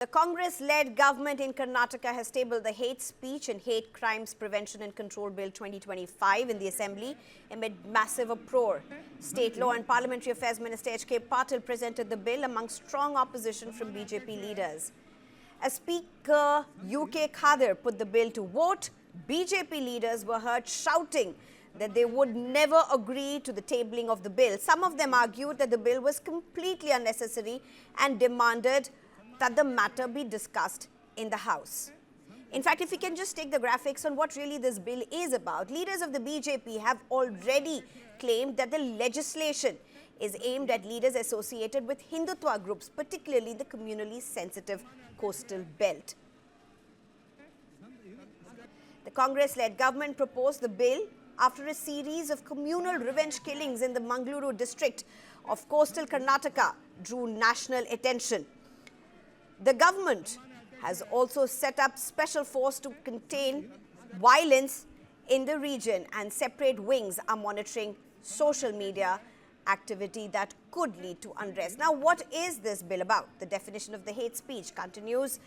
The Congress-led government in Karnataka has tabled the Hate Speech and Hate Crimes Prevention and Control Bill 2025 in the Assembly amid massive uproar. State Law and Parliamentary Affairs Minister H.K. Patel presented the bill among strong opposition from BJP leaders. As Speaker U.K. Khader put the bill to vote, BJP leaders were heard shouting that they would never agree to the tabling of the bill. Some of them argued that the bill was completely unnecessary and demanded that the matter be discussed in the House. In fact, if we can just take the graphics on what really this bill is about, leaders of the BJP have already claimed that the legislation is aimed at leaders associated with Hindutva groups, particularly the communally sensitive coastal belt. The Congress-led government proposed the bill after a series of communal revenge killings in the Mangaluru district of coastal Karnataka drew national attention. The government has also set up special force to contain violence in the region, and separate wings are monitoring social media activity that could lead to unrest. Now, what is this bill about? The definition of the hate speech continues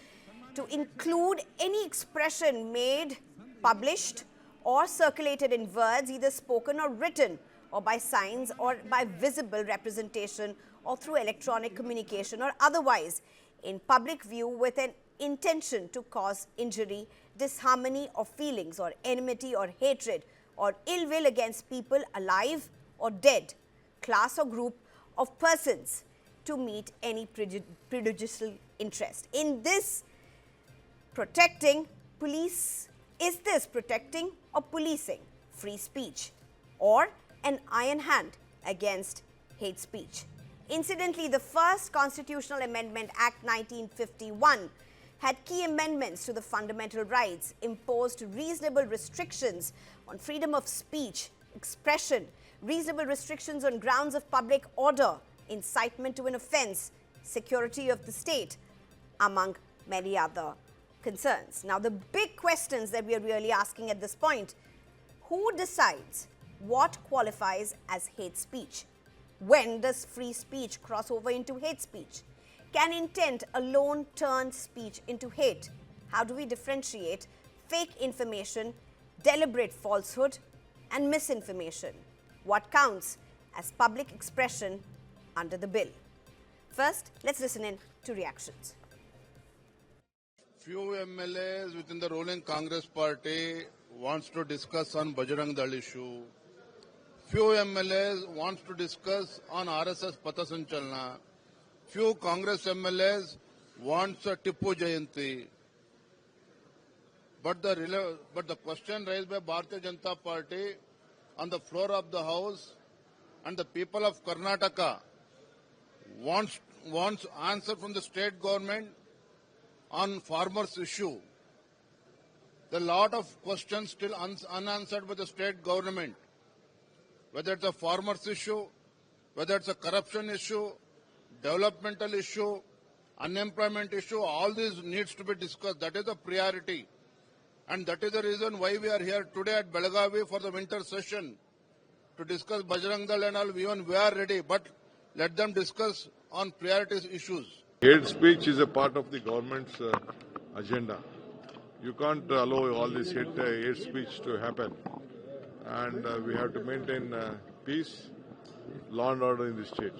to include any expression made, published, or circulated in words, either spoken or written, or by signs, or by visible representation, or through electronic communication, or otherwise in public view with an intention to cause injury, disharmony of feelings, or enmity or hatred or ill will against people alive or dead, class or group of persons, to meet any prejudicial interest. In this protecting police, is this protecting or policing free speech, or an iron hand against hate speech? Incidentally, the first Constitutional Amendment Act 1951 had key amendments to the fundamental rights, imposed reasonable restrictions on freedom of speech, expression, reasonable restrictions on grounds of public order, incitement to an offence, security of the state, among many other concerns. Now, the big questions that we are really asking at this point: who decides what qualifies as hate speech? When does free speech cross over into hate speech? Can intent alone turn speech into hate? How do we differentiate fake information, deliberate falsehood, and misinformation? What counts as public expression under the bill? First, let's listen in to reactions. Few MLAs within the ruling Congress party wants to discuss on Bajrang Dal issue. Few MLAs wants to discuss on RSS Pathasanchalna. Few Congress MLAs wants a Tippu Jayanti. But the question raised by Bharatiya Janata Party on the floor of the House, and the people of Karnataka wants answer from the state government on farmers' issue. There are a lot of questions still unanswered by the state government. Whether it's a farmers' issue, whether it's a corruption issue, developmental issue, unemployment issue, all these needs to be discussed. That is the priority. And that is the reason why we are here today at Belagavi for the winter session to discuss Bajrang Dal and all. Even we are ready, but let them discuss on priority issues. Hate speech is a part of the government's agenda. You can't allow all this hate speech to happen. And we have to maintain peace, law and order in the state.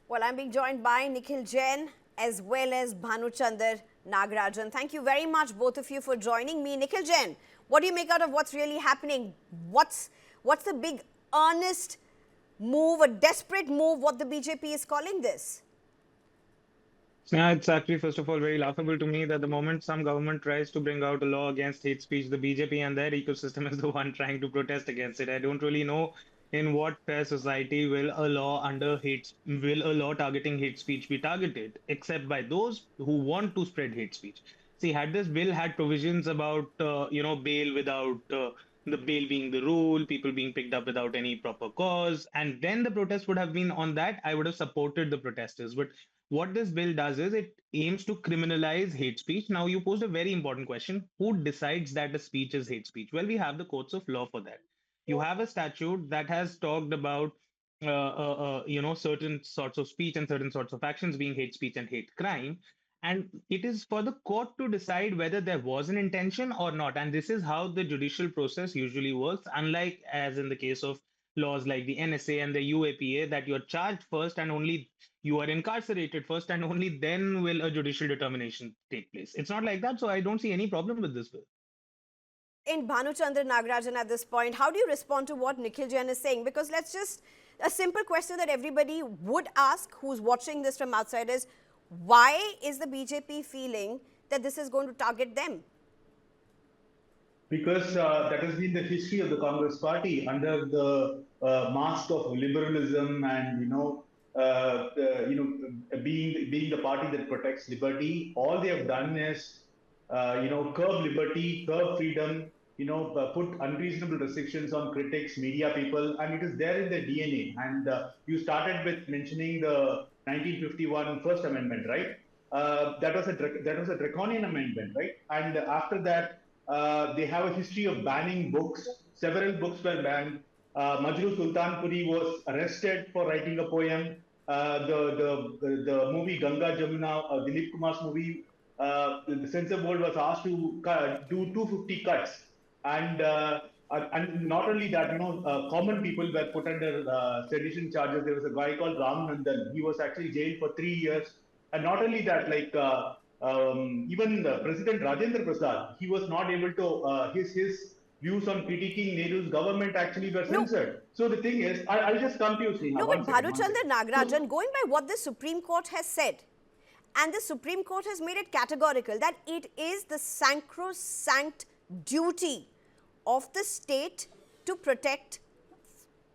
Well, I'm being joined by Nikhil Jain as well as Bhanuchandar Nagarajan. Thank you very much, both of you, for joining me. Nikhil Jain, what do you make out of what's really happening? What's the big earnest move, a desperate move, what the BJP is calling this? Yeah, it's actually, first of all, very laughable to me that the moment some government tries to bring out a law against hate speech, the BJP and their ecosystem is the one trying to protest against it. I don't really know in what fair society will a law targeting hate speech be targeted, except by those who want to spread hate speech. See, had this bill had provisions about, bail without the bail being the rule, people being picked up without any proper cause, and then the protest would have been on that, I would have supported the protesters. But what this bill does is it aims to criminalize hate speech. Now, you posed a very important question. Who decides that a speech is hate speech? Well, we have the courts of law for that. You have a statute that has talked about certain sorts of speech and certain sorts of actions being hate speech and hate crime. And it is for the court to decide whether there was an intention or not. And this is how the judicial process usually works, unlike as in the case of laws like the NSA and the UAPA, that you're charged first and only you are incarcerated first, and only then will a judicial determination take place. It's not like that. So I don't see any problem with this bill. In Bhanuchandra Nagarajan at this point, how do you respond to what Nikhil Jain is saying? Because let's just, a simple question that everybody would ask who's watching this from outside is, why is the BJP feeling that this is going to target them? Because that has been the history of the Congress party under the mask of liberalism and being the party that protects liberty. All they have done is curb liberty, curb freedom, put unreasonable restrictions on critics, media people, and it is there in their DNA. And you started with mentioning the 1951 First Amendment, right? That was a draconian amendment, right? And after that, they have a history of banning books. Several books were banned. Majru Sultanpuri was arrested for writing a poem. The movie Ganga Jamuna, Dilip Kumar's movie, the censor board was asked to do 250 cuts. And not only that, common people were put under sedition charges. There was a guy called Ram Nandan. He was actually jailed for 3 years. And not only that, even President Rajendra Prasad, he was not able to, his views on critiquing Nehru's government actually were censored. So the thing is, I'll just come to you, Sneha. No, but Bhanuchandra Nagarajan, going by what the Supreme Court has said, and the Supreme Court has made it categorical that it is the sacrosanct duty of the state to protect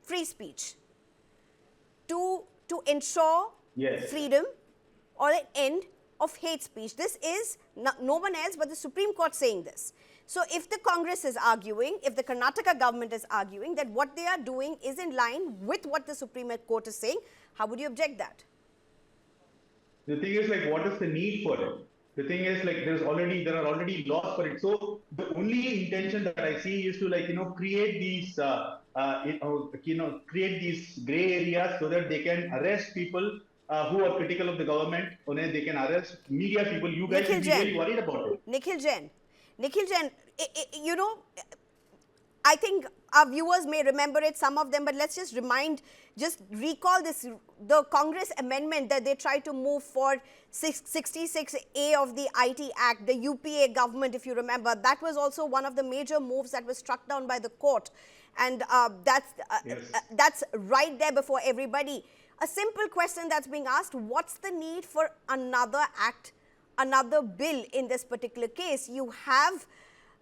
free speech, to ensure freedom or an end of hate speech. This is no one else but the Supreme Court saying this. So if the Congress is arguing, if the Karnataka government is arguing that what they are doing is in line with what the Supreme Court is saying, how would you object that? The thing is, what is the need for it? The thing is, there are already laws for it. So the only intention that I see is to, create these, create these gray areas so that they can arrest people who are critical of the government. They can arrest media people. You guys should be really worried about it. Nikhil Jain, I think our viewers may remember it, some of them, but let's just recall this, the Congress amendment that they tried to move for 66A of the IT Act, the UPA government, if you remember. That was also one of the major moves that was struck down by the court. And that's right there before everybody. A simple question that's being asked, what's the need for another act, another bill in this particular case? You have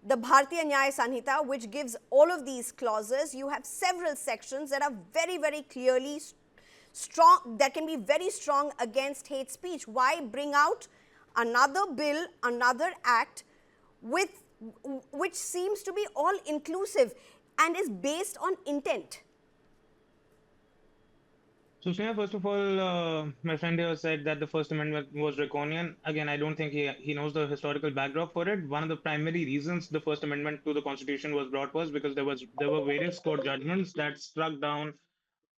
the Bharatiya Nyaya Sanhita, which gives all of these clauses. You have several sections that are very, very clearly strong, that can be very strong against hate speech. Why bring out another bill, another act, which seems to be all inclusive and is based on intent? So, Sneha, first of all, my friend here said that the First Amendment was draconian. Again, I don't think he knows the historical backdrop for it. One of the primary reasons the First Amendment to the Constitution was brought was because there were various court judgments that struck down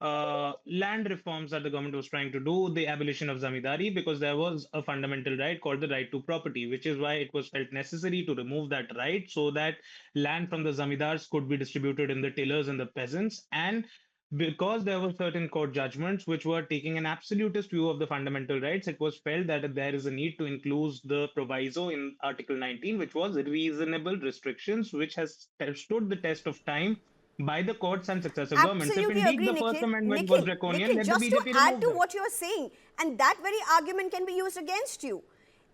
land reforms that the government was trying to do, the abolition of zamindari, because there was a fundamental right called the right to property, which is why it was felt necessary to remove that right so that land from the zamindars could be distributed in the tillers and the peasants. And because there were certain court judgments which were taking an absolutist view of the fundamental rights, it was felt that there is a need to include the proviso in Article 19, which was reasonable restrictions, which has stood the test of time by the courts and successive governments. If indeed agree, the Nikhil. First Amendment was draconian, let the just BJP to add remove to that. what you are saying, and that very argument can be used against you,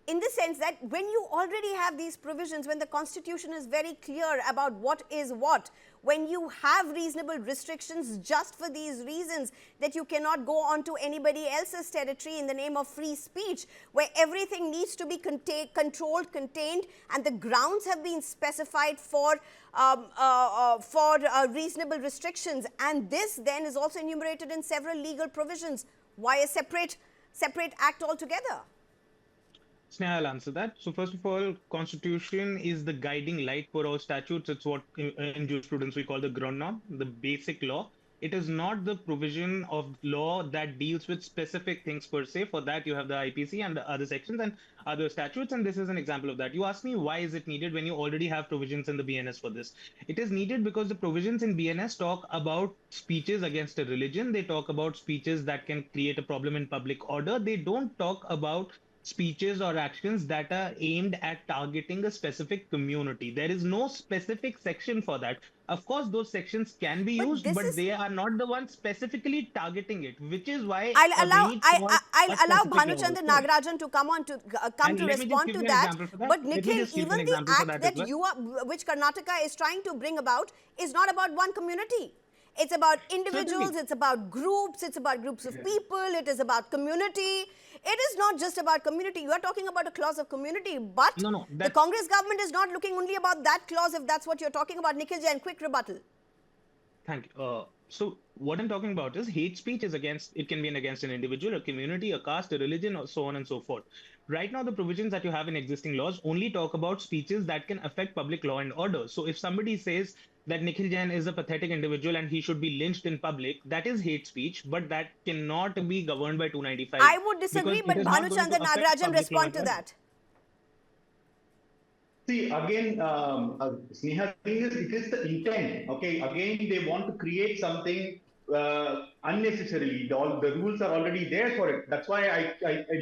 in the sense that when you already have these provisions, when the Constitution is very clear about what is what, when you have reasonable restrictions just for these reasons, that you cannot go onto anybody else's territory in the name of free speech, where everything needs to be controlled, contained, and the grounds have been specified for reasonable restrictions. And this then is also enumerated in several legal provisions. Why a separate act altogether? Sneha, I'll answer that. So first of all, Constitution is the guiding light for all statutes. It's what in jurisprudence we call the ground norm, the basic law. It is not the provision of law that deals with specific things per se. For that, you have the IPC and the other sections and other statutes, and this is an example of that. You ask me why is it needed when you already have provisions in the BNS for this? It is needed because the provisions in BNS talk about speeches against a religion. They talk about speeches that can create a problem in public order. They don't talk about speeches or actions that are aimed at targeting a specific community. There is no specific section for that. Of course, those sections can be But used, this but is they are not the ones specifically targeting it, which is why I'll a allow need for a I'll allow specific law Bhanuchandra was there. Nagarajan to come on to come And to let me just respond give to you an that. example for that. But Let me Nikhil, just give even an the example for act that as that well. you are, which Karnataka is trying to bring about, is not about one community. It's about individuals. Certainly. It's about groups. It's about groups of people. It is about community. It is not just about community. You are talking about a clause of community, but No, no, the that's Congress government is not looking only about that clause. If that's what you're talking about, Nikhil Jain, quick rebuttal. thank you. So what I'm talking about is hate speech is against, it can be against an individual, a community, a caste, a religion, or so on and so forth. Right now, the provisions that you have in existing laws only talk about speeches that can affect public law and order. So if somebody says that Nikhil Jain is a pathetic individual and he should be lynched in public, that is hate speech, but that cannot be governed by 295 I would because disagree, it but is not going to Bhanuchandra affect Nagarajan public law respond and to order. that. See, again, Sneha, thing is, it is the intent. Okay, again, they want to create something unnecessarily. All the rules are already there for it. That's why I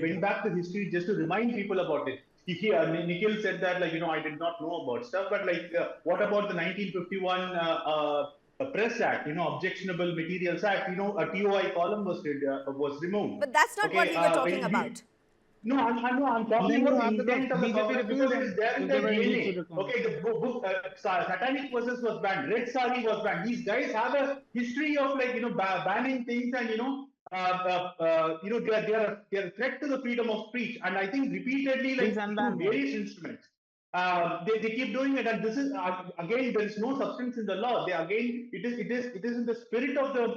went back to history just to remind people about it. Nikhil said that, like, I did not know about stuff, but like, what about the 1951 Press Act, Objectionable Materials Act? A TOI column was removed. But that's not what Okay, we were talking about. no, I'm And talking then you about the have the intent of the BJP Congress repealed because it them. is there in So their they were in need to DNA. reform. Okay, the book Satanic Verses was banned, Red Sari was banned. These guys have a history of, like, banning things, and they are a threat to the freedom of speech. And I think repeatedly, Please like through unban them. various instruments, they keep doing it. And this is again, there is no substance in the law. They again, it is in the spirit of the.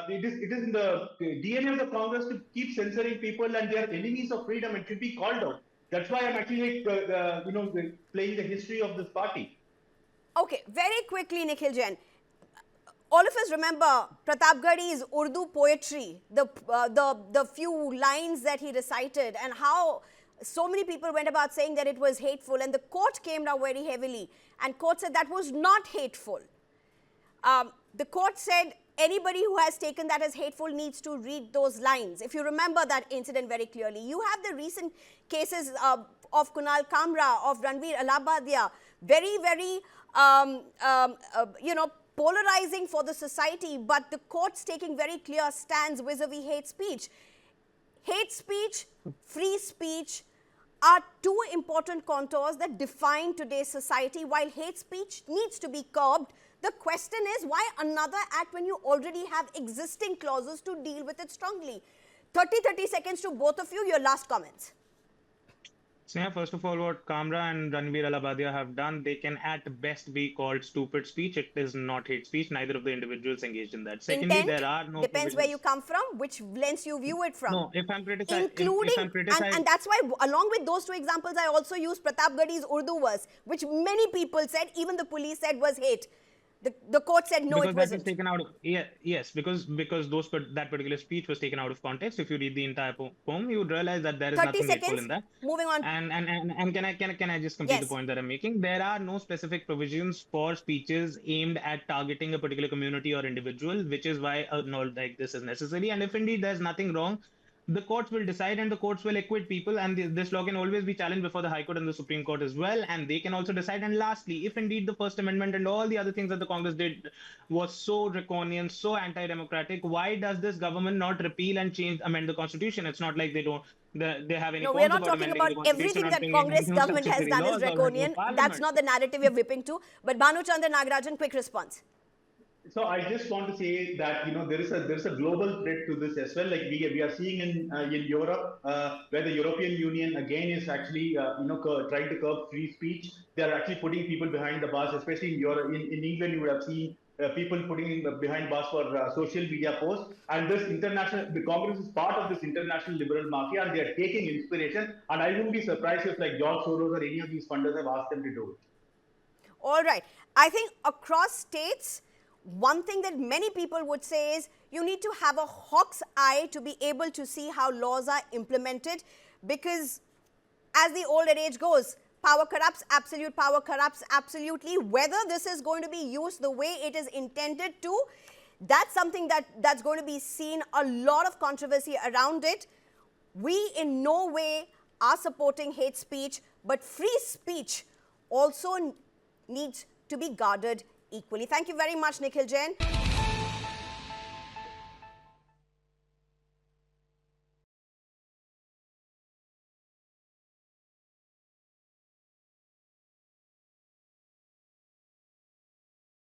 It is in the DNA of the Congress to keep censoring people, and they are enemies of freedom and should be called out. That's why I'm actually, playing the history of this party. Okay, very quickly, Nikhil Jain. All of us remember Pratapgarhi's Urdu poetry, the few lines that he recited, and how so many people went about saying that it was hateful, and the court came down very heavily, and court said that was not hateful. The court said anybody who has taken that as hateful needs to read those lines. If you remember that incident very clearly, you have the recent cases of Kunal Kamra, of Ranveer Alabadia, very, very, polarizing for the society, but the courts taking very clear stands vis-a-vis hate speech. Hate speech, free speech are two important contours that define today's society. While hate speech needs to be curbed, the question is why another act when you already have existing clauses to deal with it strongly? 30 seconds to both of you, your last comments. Sneha, first of all, what Kamra and Ranveer Alabadia have done, they can at best be called stupid speech. It is not hate speech. Neither of the individuals engaged in that. Secondly, Intent there are no depends provisions. where you come from, which lens you view it from. No, if I'm criticizing, Including, and that's why along with those two examples, I also used Pratapgarhi's Urdu verse, which many people said, even the police said was hate. The court said no, because it that wasn't. was taken out of, yes, because that particular speech was taken out of context. If you read the entire poem, you would realize that there is 30 nothing hateful seconds, in that. moving on. And can I just complete the Yes. point that I'm making? There are no specific provisions for speeches aimed at targeting a particular community or individual, which is why a law like this is necessary. And if indeed there's nothing wrong, the courts will decide and the courts will acquit people, and this law can always be challenged before the High Court and the Supreme Court as well, and they can also decide. And lastly, if indeed the First Amendment and all the other things that the Congress did was so draconian, so anti-democratic, why does this government not repeal and amend the Constitution? It's not like they have any No, we're qualms not about talking amending about the Constitution everything or that bringing Congress new government has statutory done is laws or having a draconian. That's parliament. not the narrative you're whipping to. But Bhanuchandra Nagarajan, quick response. So I just want to say that there is a global threat to this as well. Like we are seeing in Europe, where the European Union again is actually trying to curb free speech. They are actually putting people behind the bars, especially in Europe. In England, you would have seen people putting behind bars for social media posts. And the Congress is part of this international liberal mafia, and they are taking inspiration. And I wouldn't be surprised if, like, George Soros or any of these funders have asked them to do it. All right. I think across states, one thing that many people would say is you need to have a hawk's eye to be able to see how laws are implemented, because as the old adage goes, power corrupts, absolute power corrupts absolutely. Whether this is going to be used the way it is intended to, that's something that's going to be seen a lot of controversy around it. We in no way are supporting hate speech, but free speech also needs to be guarded equally. Thank you very much, Nikhil Jain.